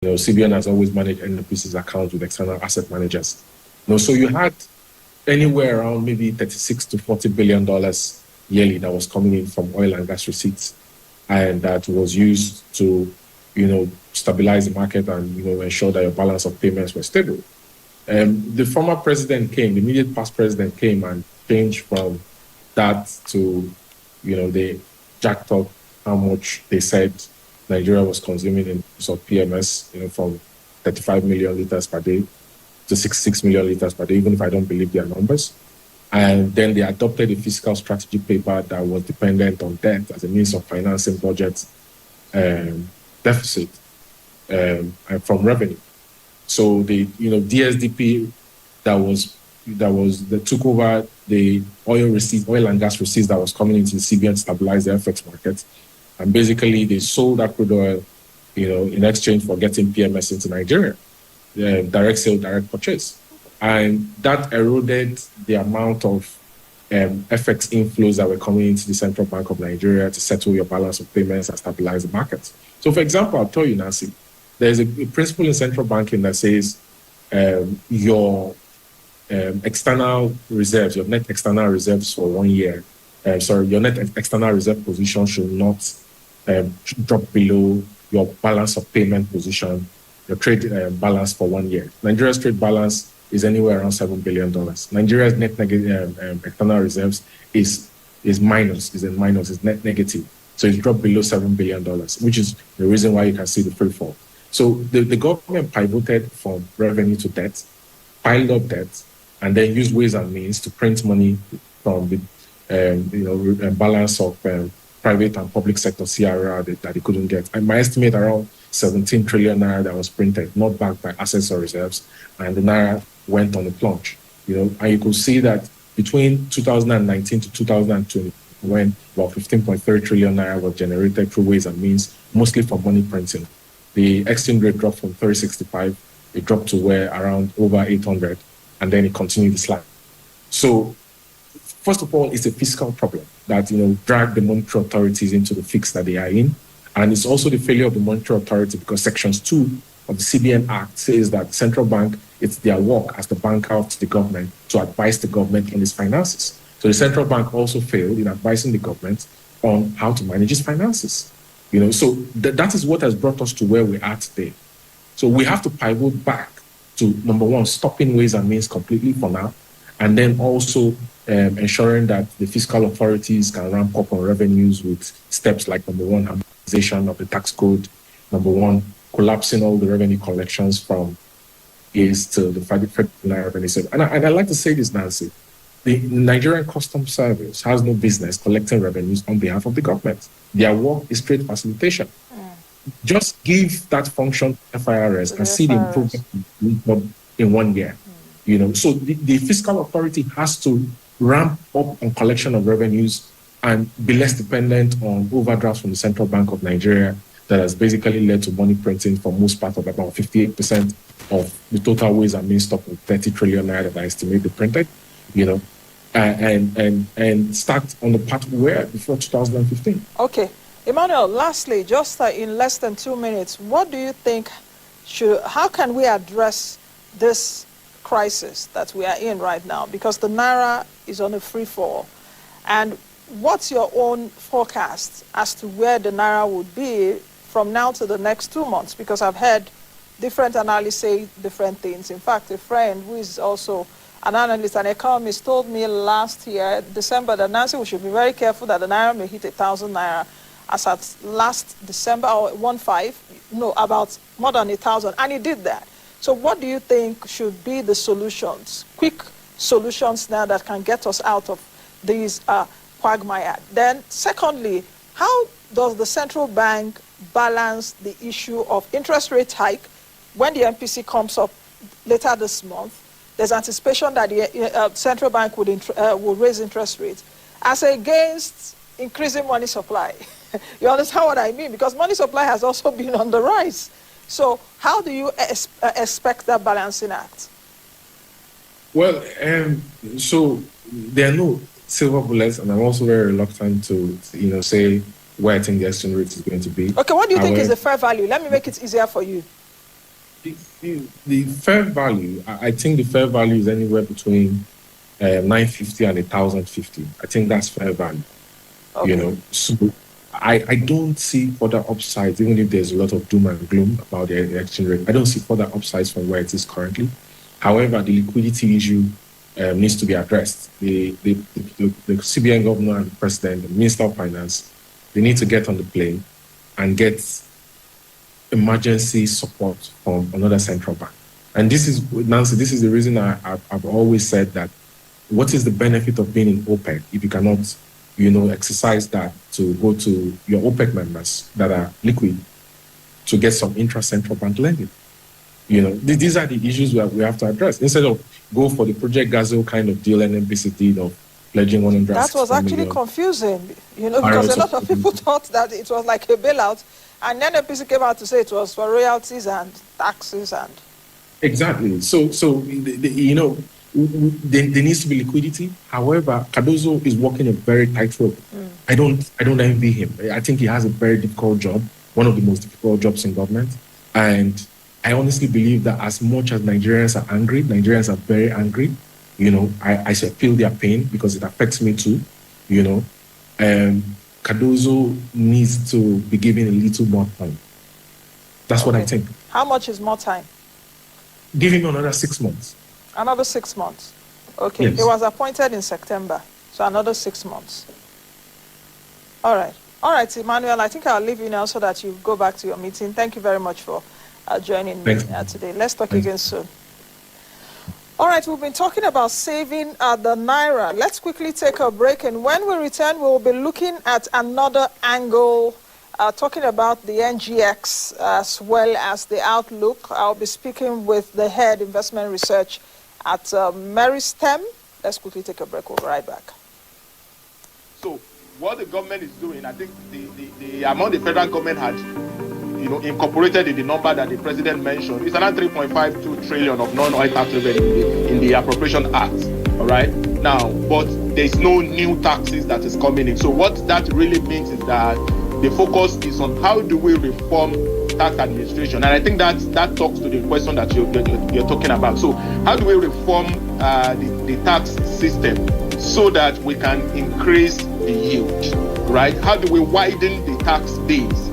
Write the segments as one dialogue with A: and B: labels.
A: CBN has always managed NNPC's accounts with external asset managers. So you had anywhere around maybe $36 to $40 billion yearly that was coming in from oil and gas receipts, and that was used to, stabilize the market and, ensure that your balance of payments were stable. The former president came, the immediate past president came and changed from that to, they jacked up how much they said Nigeria was consuming in terms of PMS, from 35 million liters per day to 66 million liters per day, even if I don't believe their numbers. And then they adopted a fiscal strategy paper that was dependent on debt as a means of financing budget deficit from revenue. So the DSDP that took over the oil and gas receipts that was coming into the CBN to stabilize the FX market, and basically they sold that crude oil, in exchange for getting PMS into Nigeria, direct sale, direct purchase. And that eroded the amount of FX inflows that were coming into the Central Bank of Nigeria to settle your balance of payments and stabilize the markets. So, for example, I'll tell you, Nancy, there's a principle in central banking that says your external reserves, your net external reserves for 1 year, your net external reserve position should not drop below your balance of payment position, your trade balance for 1 year. Nigeria's trade balance is anywhere around $7 billion. Nigeria's net external reserves is net negative. So it's dropped below $7 billion, which is the reason why you can see the free fall. So the government pivoted from revenue to debt, piled up debt, and then used ways and means to print money from the balance of private and public sector CRR that they couldn't get. And my estimate around 17 trillion naira that was printed, not backed by assets or reserves, and the naira went on a plunge. And you could see that between 2019 to 2020, when about 15.3 trillion naira was generated through ways and means, mostly from money printing, the exchange rate dropped from 365, it dropped to where around over 800, and then it continued to slide. So, first of all, it's a fiscal problem that, dragged the monetary authorities into the fix that they are in. And it's also the failure of the monetary authority because Sections 2 of the CBN Act says that the central bank, it's their work as the banker of the government to advise the government on its finances. So the central bank also failed in advising the government on how to manage its finances. So that is what has brought us to where we are today. So we have to pivot back to, number one, stopping ways and means completely for now, and then also ensuring that the fiscal authorities can ramp up on revenues with steps like, number one, harmonization of the tax code, number one, collapsing all the revenue collections from is to the federal revenue service. And I'd like to say this, Nancy, the Nigerian Customs Service has no business collecting revenues on behalf of the government. Their work is trade facilitation. Just give that function to FIRS and see the improvement in 1 year. So the fiscal authority has to ramp up on collection of revenues and be less dependent on overdrafts from the Central Bank of Nigeria that has basically led to money printing for most part of about 58% of the total ways and means stock of 30 trillion naira that I estimate they printed, and start on the path we were before 2015.
B: Okay. Emmanuel, lastly, just in less than 2 minutes, what do you think how can we address this crisis that we are in right now? Because the naira is on a free fall. And what's your own forecast as to where the naira would be from now to the next 2 months? Because I've heard different analysts say different things. In fact, a friend who is also an analyst, an economist, told me last year, December, that Nancy, we should be very careful that the naira may hit 1,000 naira as at last December, or about more than 1,000, and he did that. So what do you think should be the solutions, quick solutions now that can get us out of these quagmire? Then secondly, how does the central bank balance the issue of interest rate hike when the MPC comes up later this month? There's anticipation that the central bank will raise interest rates as against increasing money supply. You understand what I mean? Because money supply has also been on the rise. So how do you expect that balancing act?
A: Well, so there are no silver bullets, and I'm also very reluctant to say where I think the exchange rate is going to be.
B: Okay, what do you think is the fair value? Let me make it easier for you.
A: The fair value, I think the fair value is anywhere between 950 and 1,050. I think that's fair value.
B: Okay.
A: You know, so I don't see further upsides, even if there's a lot of doom and gloom about the exchange rate. I don't see further upsides from where it is currently. However, the liquidity issue needs to be addressed. The CBN governor and the president, the minister of finance, they need to get on the plane and get emergency support from another central bank. And this is, Nancy, this is the reason I've always said that what is the benefit of being in OPEC if you cannot, exercise that to go to your OPEC members that are liquid to get some intra-central bank lending? These are the issues that we have to address. Instead of go for the Project Gazelle kind of deal NNPC did of pledging 100.
B: That was actually confusing, because a lot of people thought that it was like a bailout, and then NNPC came out to say it was for royalties and taxes and.
A: Exactly. So there needs to be liquidity. However, Cardozo is working a very tightrope. I don't envy him. I think he has a very difficult job, one of the most difficult jobs in government. And I honestly believe that as much as Nigerians are angry, Nigerians are very angry. I feel their pain because it affects me too. Cardozo needs to be given a little more time. That's what I think.
B: How much is more time?
A: Give him another 6 months.
B: Another 6 months. Okay.
A: Yes.
B: He was appointed in September, so another 6 months. All right. All right, Emmanuel, I think I'll leave you now so that you go back to your meeting. Thank you very much for joining me today. Let's talk again soon. All right, we've been talking about saving the Naira. Let's quickly take a break, and when we return, we'll be looking at another angle, talking about the NGX as well as the outlook. I'll be speaking with the head investment research at Meristem. Let's quickly take a break. We'll be right back.
C: So what the government is doing, I think the amount the federal government had incorporated in the number that the president mentioned is around 3.52 trillion of non-oil tax revenue in the Appropriation Act. All right. Now, but there's no new taxes that is coming in. So what that really means is that the focus is on how do we reform tax administration, and I think that talks to the question that you're talking about. So how do we reform the tax system so that we can increase the yield, right? How do we widen the tax base?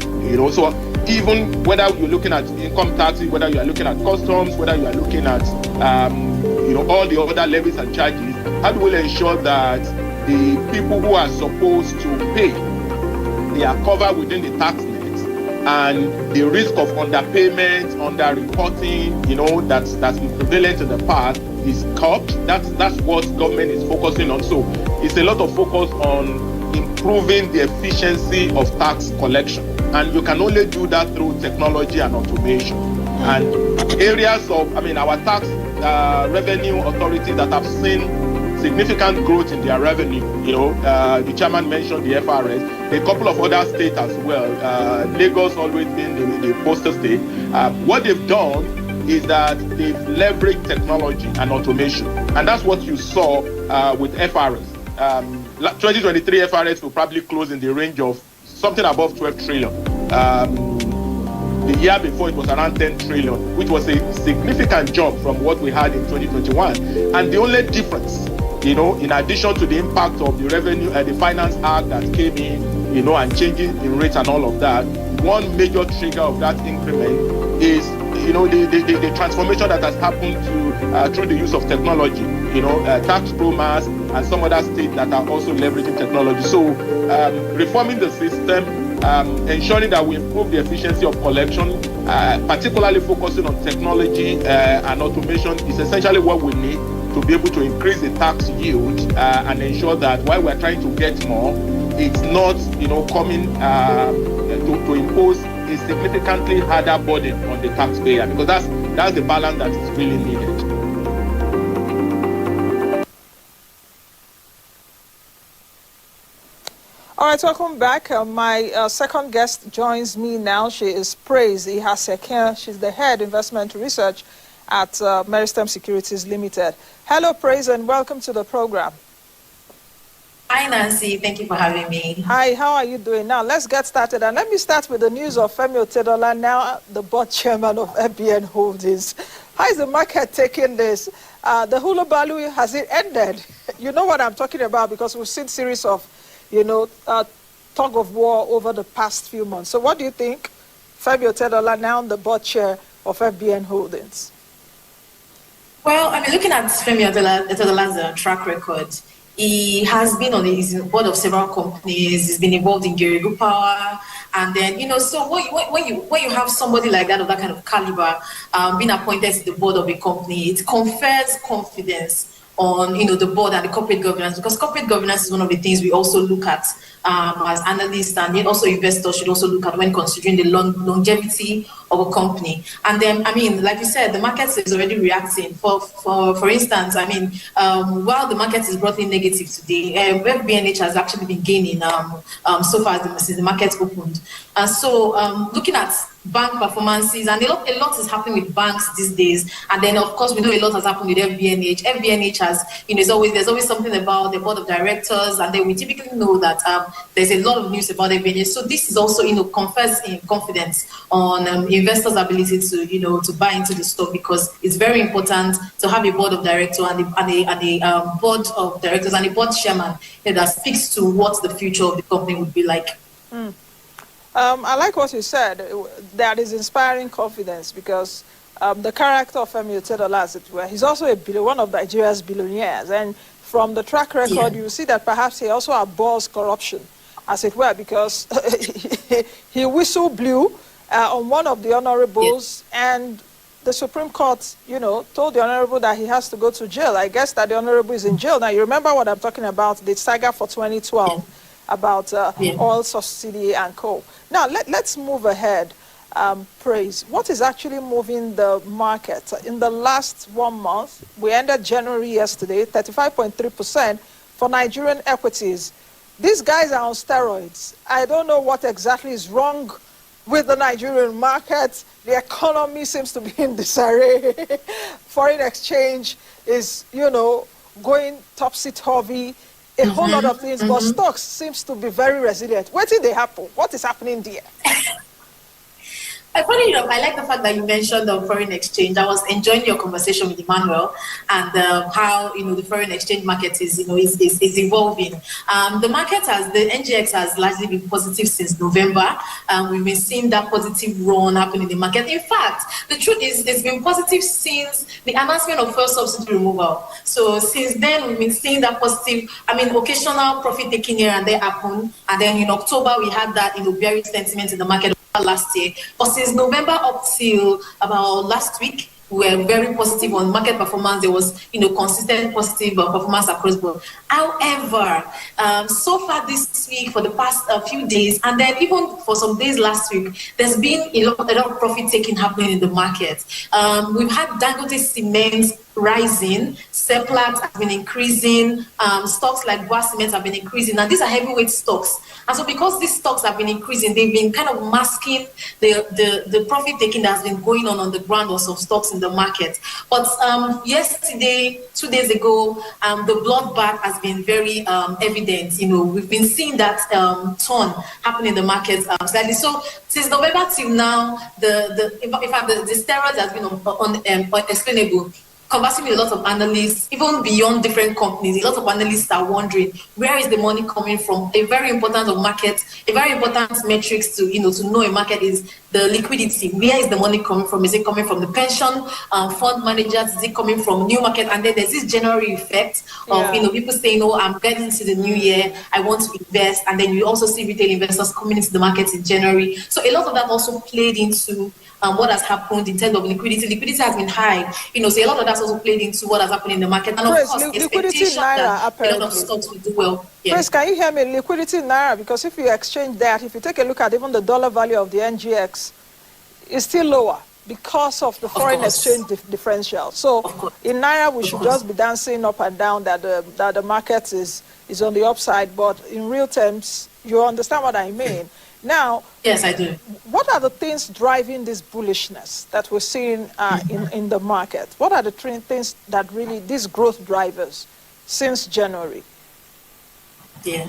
C: So even whether you're looking at income taxes, whether you are looking at customs, whether you are looking at all the other levies and charges, how do we ensure that the people who are supposed to pay, they are covered within the tax net, and the risk of underpayment, underreporting, that's been prevalent in the past is curbed. That's what government is focusing on. So it's a lot of focus on improving the efficiency of tax collection, and you can only do that through technology and automation. And areas of, our tax revenue authorities that have seen significant growth in their revenue, the chairman mentioned the FRS, a couple of other states as well, Lagos always been the poster state. What they've done is that they've leveraged technology and automation, and that's what you saw with FRS. 2023 FRS will probably close in the range of something above 12 trillion. The year before it was around 10 trillion, which was a significant jump from what we had in 2021. And the only difference, in addition to the impact of the revenue and the Finance Act that came in, and changing in rates and all of that, one major trigger of that increment is, the transformation that has happened through the use of technology, tax promas and some other states that are also leveraging technology. So reforming the system, ensuring that we improve the efficiency of collection, particularly focusing on technology and automation is essentially what we need to be able to increase the tax yield and ensure that while we're trying to get more, it's not, coming to impose a significantly harder burden on the taxpayer, because that's the balance that is really needed.
B: All right, welcome back. My second guest joins me now. She is Praise Ihaseke. She's the head investment research at Meristem Securities Limited. Hello, Praise, and welcome to the program.
D: Hi, Nancy. Thank you for having me.
B: Hi, how are you doing? Now, let's get started. And let me start with the news of Femi Otedola, now the board chairman of FBN Holdings. How is the market taking this? The hula baloo, has it ended? You know what I'm talking about because we've seen series of, tug of war over the past few months. So what do you think? Femi Otedola, now the board chair of FBN Holdings.
D: Well, I mean, looking at Femi Otedola's track record, he has been on the board of several companies. He's been involved in Gerigu Power, and then So when you have somebody like that of that kind of caliber being appointed to the board of a company, it confers confidence on the board and the corporate governance, because corporate governance is one of the things we also look at as analysts, and yet also investors should also look at when considering the longevity of a company. And then, I mean, like you said, the market is already reacting. For instance, I mean, while the market is broadly negative today, FBNH has actually been gaining so far since the market opened. And so, looking at bank performances, and a lot is happening with banks these days. And then, of course, we know a lot has happened with FBNH. FBNH has, there's always something about the board of directors, and then we typically know that there's a lot of news about FBNH. So this is also, confers in confidence on investors' ability to buy into the stock, because it's very important to have a board of directors and a board of directors and a board chairman that speaks to what the future of the company would be like.
B: I like what you said. That is inspiring confidence, because the character of Femi Otedola, as it were, he's also one of Nigeria's billionaires. And from the track record, you see that perhaps he also abhors corruption, as it were, because he whistle blew on one of the honorables, and the Supreme Court, told the honorable that he has to go to jail. I guess that the honorable is in jail. Now, you remember what I'm talking about, the saga for 2012. About oil subsidy and coal. Now, let's move ahead. Praise. What is actually moving the market? In the last 1 month, we ended January yesterday, 35.3% for Nigerian equities. These guys are on steroids. I don't know what exactly is wrong with the Nigerian market. The economy seems to be in disarray. Foreign exchange is, going topsy-turvy. A whole lot of things, but stocks seems to be very resilient. What did they happen? What is happening there?
D: Funny enough, I like the fact that you mentioned the foreign exchange. I was enjoying your conversation with Emmanuel and how the foreign exchange market is evolving. The NGX has largely been positive since November. We've been seeing that positive run happen in the market. In fact, the truth is it's been positive since the announcement of first subsidy removal. So since then, we've been seeing that positive. I mean, occasional profit taking here and there happen, and then in October we had that bearish sentiment in the market last year. But since November up till about last week, we were very positive on market performance. There was, consistent positive performance across the board. However, so far this week, for the past few days, and then even for some days last week, there's been a lot of profit taking happening in the market. We've had Dangote Cement rising, Seplat has been increasing, stocks like Boa Cement have been increasing, and these are heavyweight stocks. And so because these stocks have been increasing, they've been kind of masking the profit taking that has been going on the ground of some stocks in the market. But yesterday, 2 days ago, the bloodbath has been very evident. We've been seeing that turn happen in the market slightly. So since November till now, the steroids has been unexplainable. Conversing with a lot of analysts, even beyond different companies, a lot of analysts are wondering, where is the money coming from? A very important metrics to know a market is the liquidity. Where is the money coming from? Is it coming from the pension fund managers? Is it coming from new market? And then there's this January effect of people saying, "Oh, I'm getting into the new year. I want to invest." And then you also see retail investors coming into the market in January. So a lot of that also played into what has happened in terms of liquidity. Liquidity has been high, so a lot of that's also played into what has happened in the market. And of course,
B: liquidity in Naira,
D: apparently. A lot of stocks will do well. Yeah.
B: Chris, can you hear me? Liquidity in Naira, because if you exchange that, if you take a look at even the dollar value of the NGX, it's still lower because of the foreign exchange differential. So in Naira, we should just be dancing up and down that the market is on the upside, but in real terms, you understand what I mean. Now,
D: yes, I do.
B: What are the things driving this bullishness that we're seeing in the market? What are the things that really, these growth drivers since January?
D: Yeah.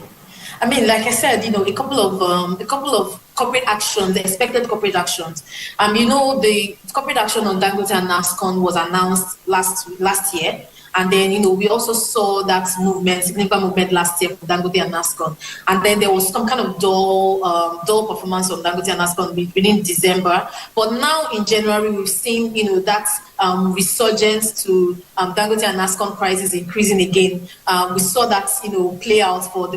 D: I mean, like I said, a couple of corporate actions, the expected corporate actions. The corporate action on Dangote and NASCON was announced last year. And then, we also saw that significant movement last year for Dangote and NASCON. And then there was some kind of dull performance on Dangote and NASCON within December. But now in January, we've seen, that resurgence to Dangote and NASCON prices increasing again. We saw that, play out for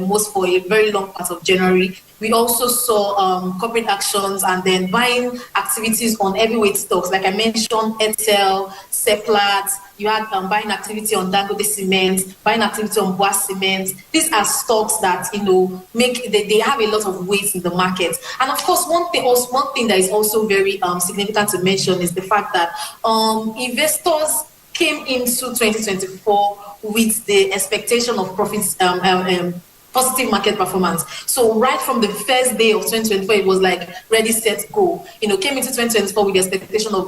D: a very long part of January. We also saw corporate actions and then buying activities on heavyweight stocks. Like I mentioned, Etel, Seplat, you had buying activity on Dangote Cement, buying activity on Bois Cement. These are stocks that, they have a lot of weight in the market. And of course, one thing that is also very significant to mention is the fact that investors came into 2024 with the expectation of profits, positive market performance. So right from the first day of 2024, it was like ready, set, go. Came into 2024 with the expectation of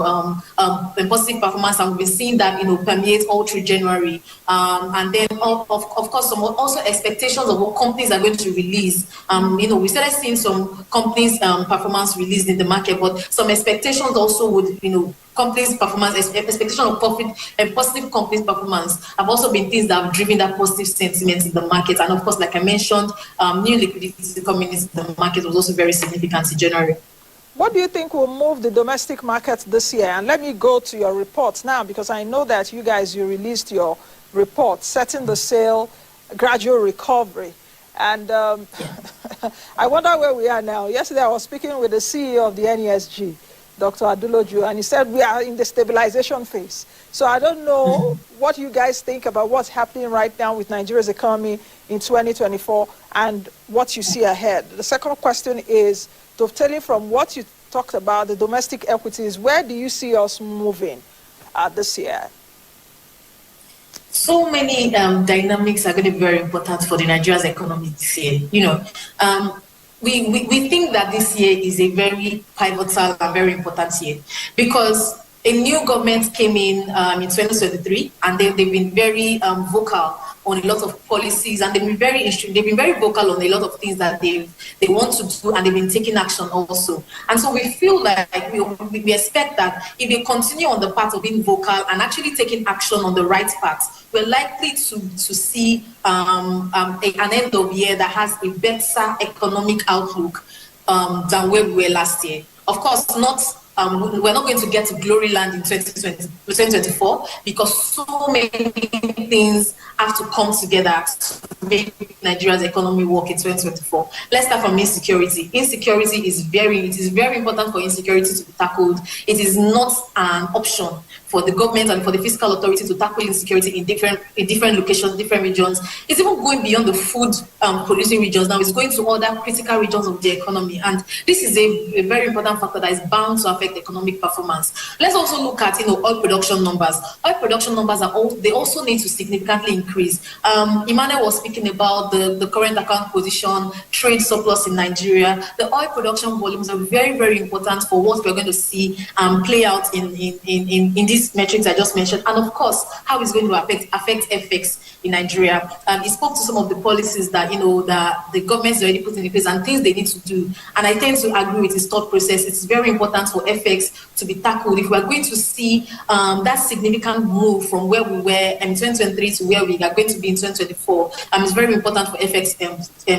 D: positive performance, and we've been seeing that permeate all through January. And then of course some also expectations of what companies are going to release. We started seeing some companies' performance released in the market, but some expectations also would companies' performance, expectation of profit and positive companies' performance have also been things that have driven that positive sentiment in the market. And of course, like I mentioned, new liquidity coming into the market was also very significant in January.
B: What do you think will move the domestic market this year? And let me go to your reports now, because I know that you released your report, setting the sail, gradual recovery. And I wonder where we are now. Yesterday, I was speaking with the CEO of the NESG, Dr. Aduloju, and he said we are in the stabilization phase. So I don't know what you guys think about what's happening right now with Nigeria's economy in 2024 and what you see ahead. The second question is, dovetailing from what you talked about, the domestic equities, where do you see us moving this year?
D: So many dynamics are going to be very important for the Nigeria's economy this year. We think that this year is a very pivotal and very important year because a new government came in 2023, and they've been very vocal on a lot of policies, and they've been very vocal on a lot of things that they want to do, and they've been taking action also. And so we feel like we expect that if they continue on the path of being vocal and actually taking action on the right path, we're likely to see an end of year that has a better economic outlook than where we were last year. Of course, we're not going to get to glory land in 2024 because so many things have to come together to make Nigeria's economy work in 2024. Let's start from insecurity. Insecurity it is very important for insecurity to be tackled. It is not an option for the government and for the fiscal authority to tackle insecurity in different locations, different regions. It's even going beyond the food producing regions now. It's going to other critical regions of the economy. And this is a very important factor that is bound to affect economic performance. Let's also look at oil production numbers. Oil production numbers they also need to significantly increase. Emmanuel was speaking about the current account position, trade surplus in Nigeria. The oil production volumes are very, very important for what we're going to see play out in these metrics I just mentioned, and of course how it's going to affect FX in Nigeria. He spoke to some of the policies that that the government's already put in place and things they need to do, and I tend to agree with his thought process. It's very important for FX to be tackled if we're going to see that significant move from where we were in 2023 to where we are going to be in 2024. It's very important for FX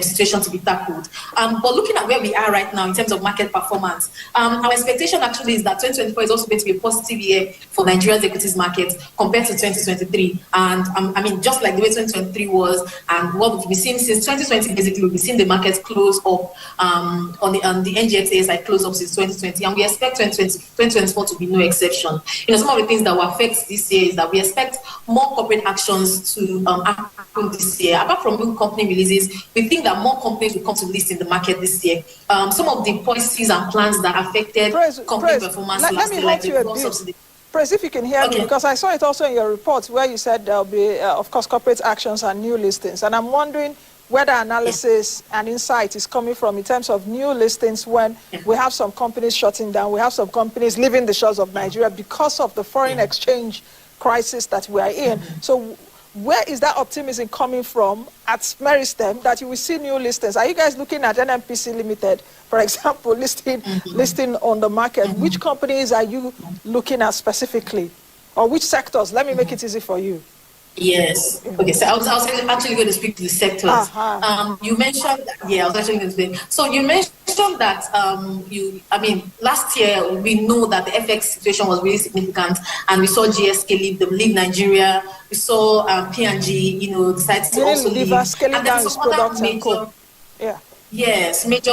D: situation to be tackled. But looking at where we are right now in terms of market performance, our expectation actually is that 2024 is also going to be a positive year for Nigeria's equities market compared to 2023. And just like the way 2023 was, and what we've been seeing since 2020, basically, we've been seeing the market close up on the NGX side close up since 2020, and we expect 2024 to be no exception. Some of the things that will affect this year is that we expect more corporate actions to happen this year. Apart from new company releases, we think that more companies will come to list in the market this year. Some of the policies and plans that affected company performance last year, like the subsidy.
B: Pres, if you can hear me, because I saw it also in your report where you said there'll be, of course, corporate actions and new listings. And I'm wondering where the analysis and insight is coming from in terms of new listings when we have some companies shutting down, we have some companies leaving the shores of Nigeria because of the foreign exchange crisis that we are in. So where is that optimism coming from at Meristem that you will see new listings? Are you guys looking at NNPC Limited, for example, listing on the market? Which companies are you looking at specifically? Or which sectors? Let me make it easy for you.
D: Yes. Okay. So I was actually going to speak to the sectors. You mentioned, I was actually going to speak. So you mentioned that last year we know that the FX situation was really significant, and we saw GSK leave Nigeria. We saw P&G, decide to also leave.
B: Scaling down its products and co. Yeah.
D: Yes, major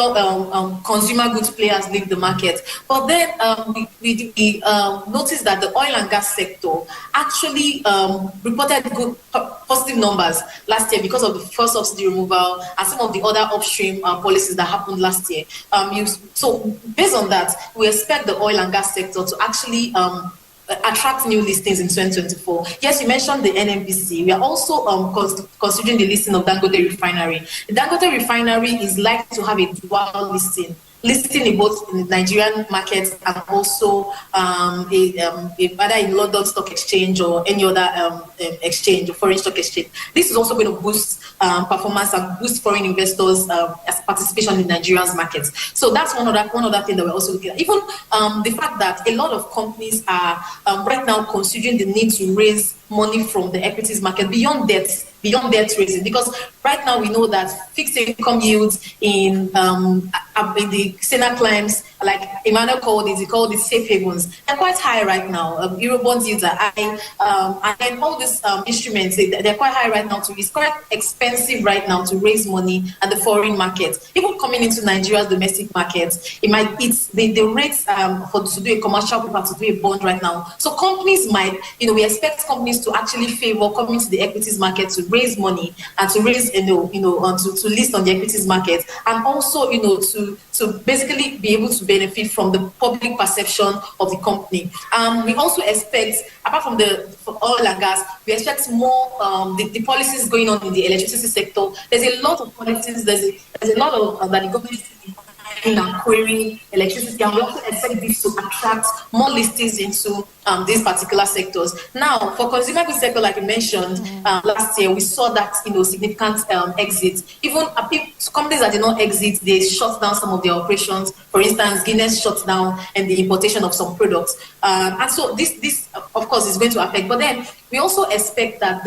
D: consumer goods players leave the market. But then we noticed that the oil and gas sector actually reported good positive numbers last year because of the first subsidy removal and some of the other upstream policies that happened last year. So based on that, we expect the oil and gas sector to actually attract new listings in 2024. Yes, you mentioned the NNPC. We are also considering the listing of Dangote Refinery. The Dangote Refinery is likely to have a dual listing in both in the Nigerian market and also either in London Stock Exchange or any other exchange or foreign stock exchange. This is also going to boost performance and boost foreign investors' participation in Nigeria's markets. So that's one other thing that we're also looking at. Even the fact that a lot of companies are right now considering the need to raise money from the equities market beyond debt raising, because right now we know that fixed income yields in the Sena climbs, like Emmanuel called it safe havens. They're quite high right now. Eurobond yields are high, and then all these instruments, they're quite high right now. It's quite expensive right now to raise money at the foreign market. Even coming into Nigeria's domestic market, the rates to do a commercial paper, to do a bond right now. So companies might, we expect companies to actually favor coming to the equities market to raise money and to raise, to list on the equities market, and also, to basically be able to benefit from the public perception of the company. We also expect, apart from the oil and gas, we expect more the policies going on in the electricity sector. There's a lot of policies. There's a lot of that the government is and querying electricity, and we also expect this to attract more listings into these particular sectors. Now, for consumer goods sector, like you mentioned, last year we saw that significant exit. Even companies that did not exit, they shut down some of their operations. For instance, Guinness shut down and the importation of some products, and so this of course is going to affect. But then we also expect that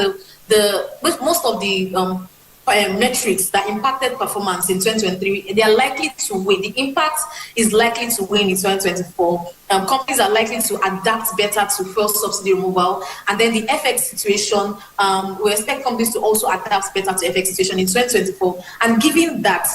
D: most of the metrics that impacted performance in 2023, they are likely to wane. The impact is likely to wane in 2024. Companies are likely to adapt better to fuel subsidy removal, and then the FX situation, we expect companies to also adapt better to FX situation in 2024. And given that,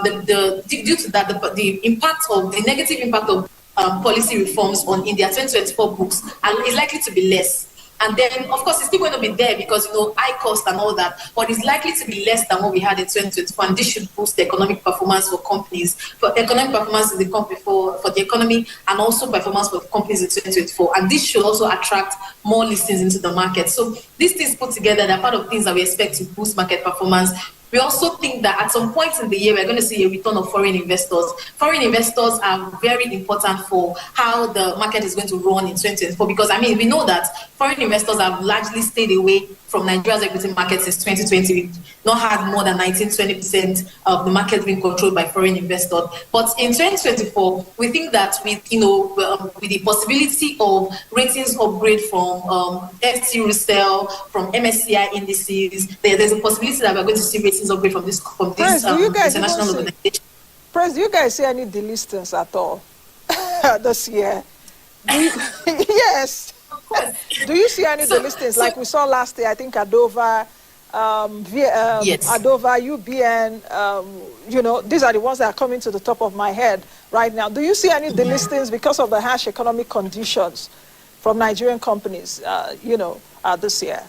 D: due to that, the negative impact of policy reforms in their 2024 books is likely to be less. And then, of course, it's still going to be there because, high cost and all that, but it's likely to be less than what we had in 2024. And this should boost the economic performance for companies, for economic performance in the company, for the economy, and also performance for companies in 2024. And this should also attract more listings into the market. So these things put together, they're part of things that we expect to boost market performance. We also think that at some point in the year, we're going to see a return of foreign investors. Foreign investors are very important for how the market is going to run in 2024, because, we know that foreign investors have largely stayed away from Nigeria's equity market since 2020. We've not had more than 19-20% of the market being controlled by foreign investors. But in 2024, we think that with the possibility of ratings upgrade from FT resale, from MSCI indices, there's a possibility that we're going to see ratings upgrade from this international organization.
B: Press, do you guys see any delistings at all this year? Yes. Do you see any delistings like we saw last year? I think Adova,
D: yes.
B: Adova, UBN, these are the ones that are coming to the top of my head right now. Do you see any delistings because of the harsh economic conditions from Nigerian companies, this year?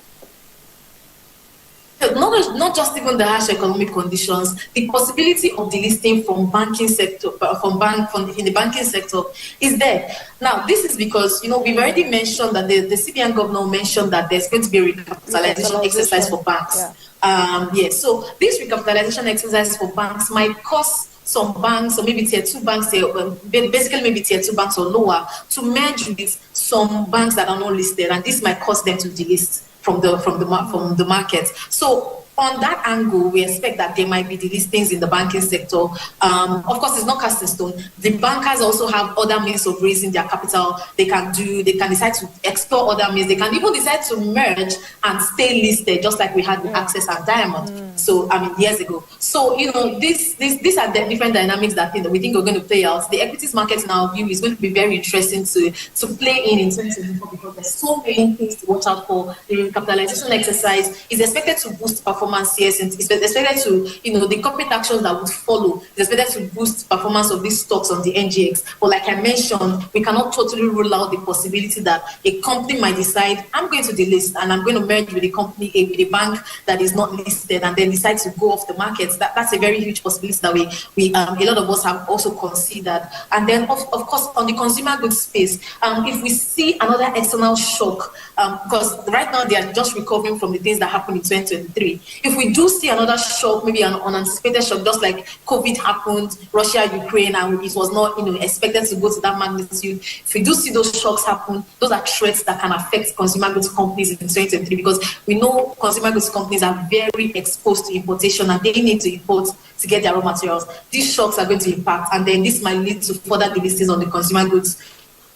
D: Not just even the harsh economic conditions, the possibility of delisting from banking sector, in the banking sector is there. Now, this is because, we've already mentioned that the CBN governor mentioned that there's going to be a recapitalization exercise for banks. Yeah. So this recapitalization exercise for banks might cost some banks, or maybe tier 2 banks, basically maybe tier 2 banks or lower, to merge with some banks that are not listed, and this might cause them to delist from the market. So on that angle, we expect that there might be delistings in the banking sector. Of course, it's not cast in stone. The bankers also have other means of raising their capital. They can decide to explore other means. They can even decide to merge and stay listed, just like we had with Access and Diamond. So, years ago. So, these are the different dynamics that we think are going to play out. The equities market, in our view, is going to be very interesting to play in 2024 because there's so many things to watch out for. The recapitalization exercise is expected to boost performance. Yes, and it's expected to, the corporate actions that would follow is expected to boost performance of these stocks on the NGX. But like I mentioned, we cannot totally rule out the possibility that a company might decide, I'm going to delist and I'm going to merge with a company, with a bank that is not listed, and then decide to go off the market. That's a very huge possibility that we a lot of us have also considered. And then, of course, on the consumer goods space, if we see another external shock, because right now they are just recovering from the things that happened in 2023. If we do see another shock, maybe an unanticipated shock, just like COVID happened, Russia, Ukraine, and it was not expected to go to that magnitude. If we do see those shocks happen, those are threats that can affect consumer goods companies in 2023, because we know consumer goods companies are very exposed to importation and they need to import to get their raw materials. These shocks are going to impact, and then this might lead to further delistings on the consumer goods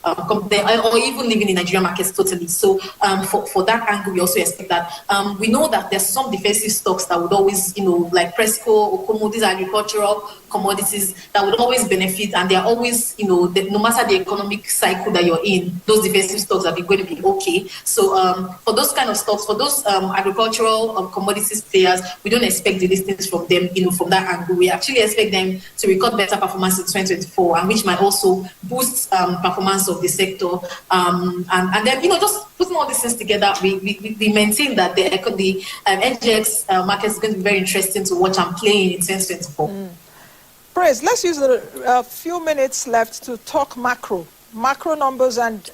D: or even living in Nigerian markets totally. So for that angle, we also expect that. We know that there's some defensive stocks that would always, like Presco, Okomo, these are agricultural commodities that would always benefit, and they're always, no matter the economic cycle that you're in, those defensive stocks are going to be okay. So for those kind of stocks, for those agricultural commodities players, we don't expect the listings from them, from that angle. We actually expect them to record better performance in 2024, and which might also boost performance of the sector. And then, just putting all these things together, we maintain that the NGX market is going to be very interesting to watch and play in 2024.
B: Praise, let's use a few minutes left to talk macro numbers, and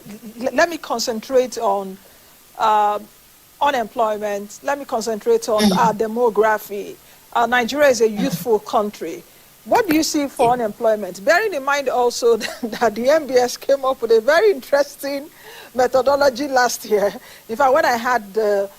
B: let me concentrate on unemployment. Let me concentrate on our demography. Nigeria is a youthful country. What do you see for unemployment? Bearing in mind also that the MBS came up with a very interesting methodology last year. In fact, when I had the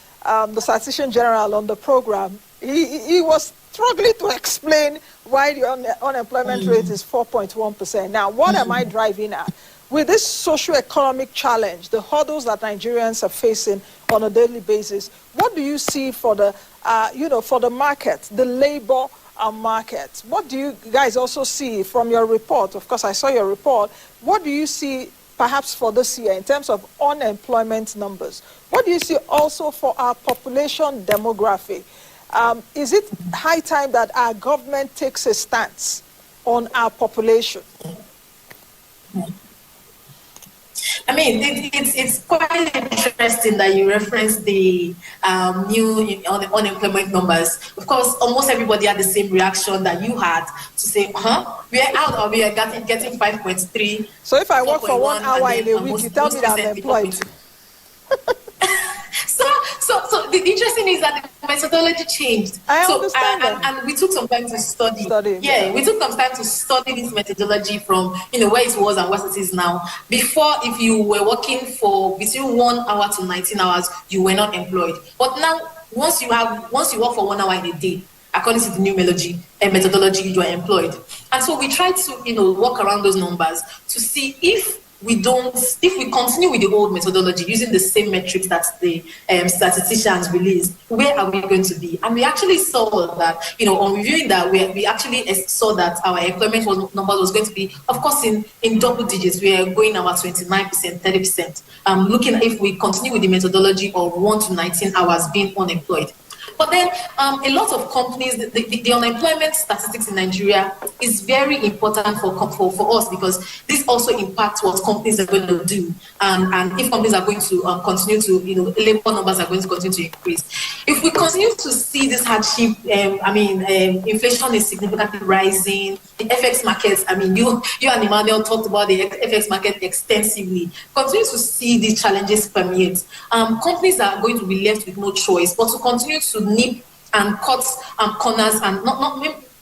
B: Statistician General on the program, he was struggling to explain why the unemployment rate is 4.1%. Now, what am I driving at? With this socio-economic challenge, the hurdles that Nigerians are facing on a daily basis, what do you see for the, for the market, the labor market? What do you guys also see from your report? Of course, I saw your report. What do you see perhaps for this year in terms of unemployment numbers? What do you see also for our population demography? Is it high time that our government takes a stance on our population?
D: I mean, it's quite interesting that you reference the new unemployment numbers. Of course, almost everybody had the same reaction that you had to say, we are out or we are getting 5.3.
B: So if I work for 1 hour in a week, you tell me that I'm employed.
D: So the interesting is that the methodology changed.
B: I understand
D: and we took some time to study. We took some time to study this methodology from where it was and what it is now. Before, if you were working for between 1 hour to 19 hours, you were not employed. But now, once you work for 1 hour in a day, according to the new methodology, you are employed. And so we try to work around those numbers to see if we continue with the old methodology using the same metrics that the statisticians released, where are we going to be? And we actually saw that, on reviewing that, we actually saw that our employment number was going to be, of course, in double digits. We are going about 29%, 30%. Looking at if we continue with the methodology of 1 to 19 hours being unemployed. But then a lot of companies, the unemployment statistics in Nigeria is very important for us, because this also impacts what companies are going to do. And if companies are going to continue to, labor numbers are going to continue to increase. If we continue to see this hardship, inflation is significantly rising. The FX markets, you and Emmanuel talked about the FX market extensively. Continue to see these challenges permeate. Companies are going to be left with no choice but to continue to nip and cut corners, and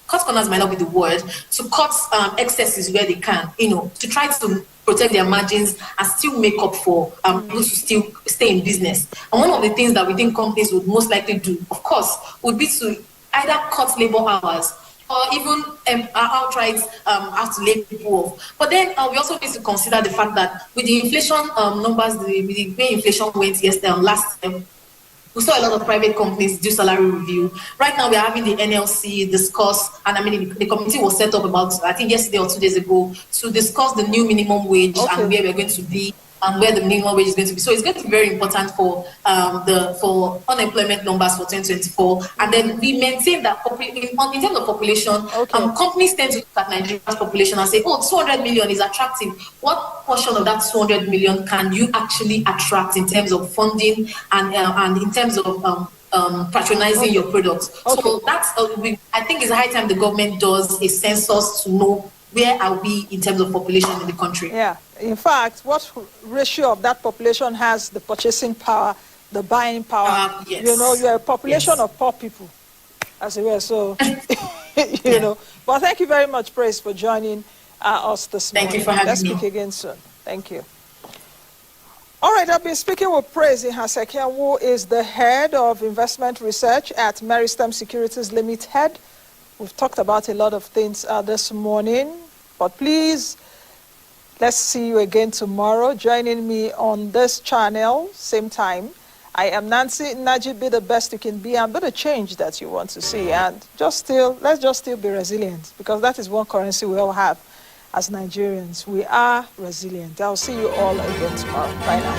D: cut corners might not be the word, to cut excesses where they can, to try to protect their margins and still make up for people to still stay in business. And one of the things that we think companies would most likely do, of course, would be to either cut labor hours or even outright have to lay people off. But then we also need to consider the fact that with the inflation numbers, with the way inflation went last year, we saw a lot of private companies do salary review. Right now, we are having the NLC discuss, and I mean, the committee was set up about, I think, yesterday or 2 days ago to discuss the new minimum wage and where we're going to be and where the minimum wage is going to be. So it's going to be very important for unemployment numbers for 2024. And then we maintain that in terms of population, companies tend to look at Nigeria's population and say, oh, 200 million is attractive. What portion of that 200 million can you actually attract in terms of funding and in terms of patronizing your products? So that's, I think it's high time the government does a census to know where are we in terms of population in the country.
B: Yeah. In fact, what ratio of that population has the purchasing power, the buying power?
D: Yes.
B: You know, you're a population of poor people, as it were. So, you know. Well, thank you very much, Praise, for joining us this morning.
D: Thank you for having me.
B: Let's speak again soon. Thank you. All right, I've been speaking with Praise Ihasekia, who is the head of investment research at Meristem Securities Limited. We've talked about a lot of things this morning, but please, let's see you again tomorrow. Joining me on this channel, same time. I am Nancy Najib. Be the best you can be and be the change that you want to see. And let's just still be resilient, because that is one currency we all have as Nigerians. We are resilient. I'll see you all again tomorrow. Bye now.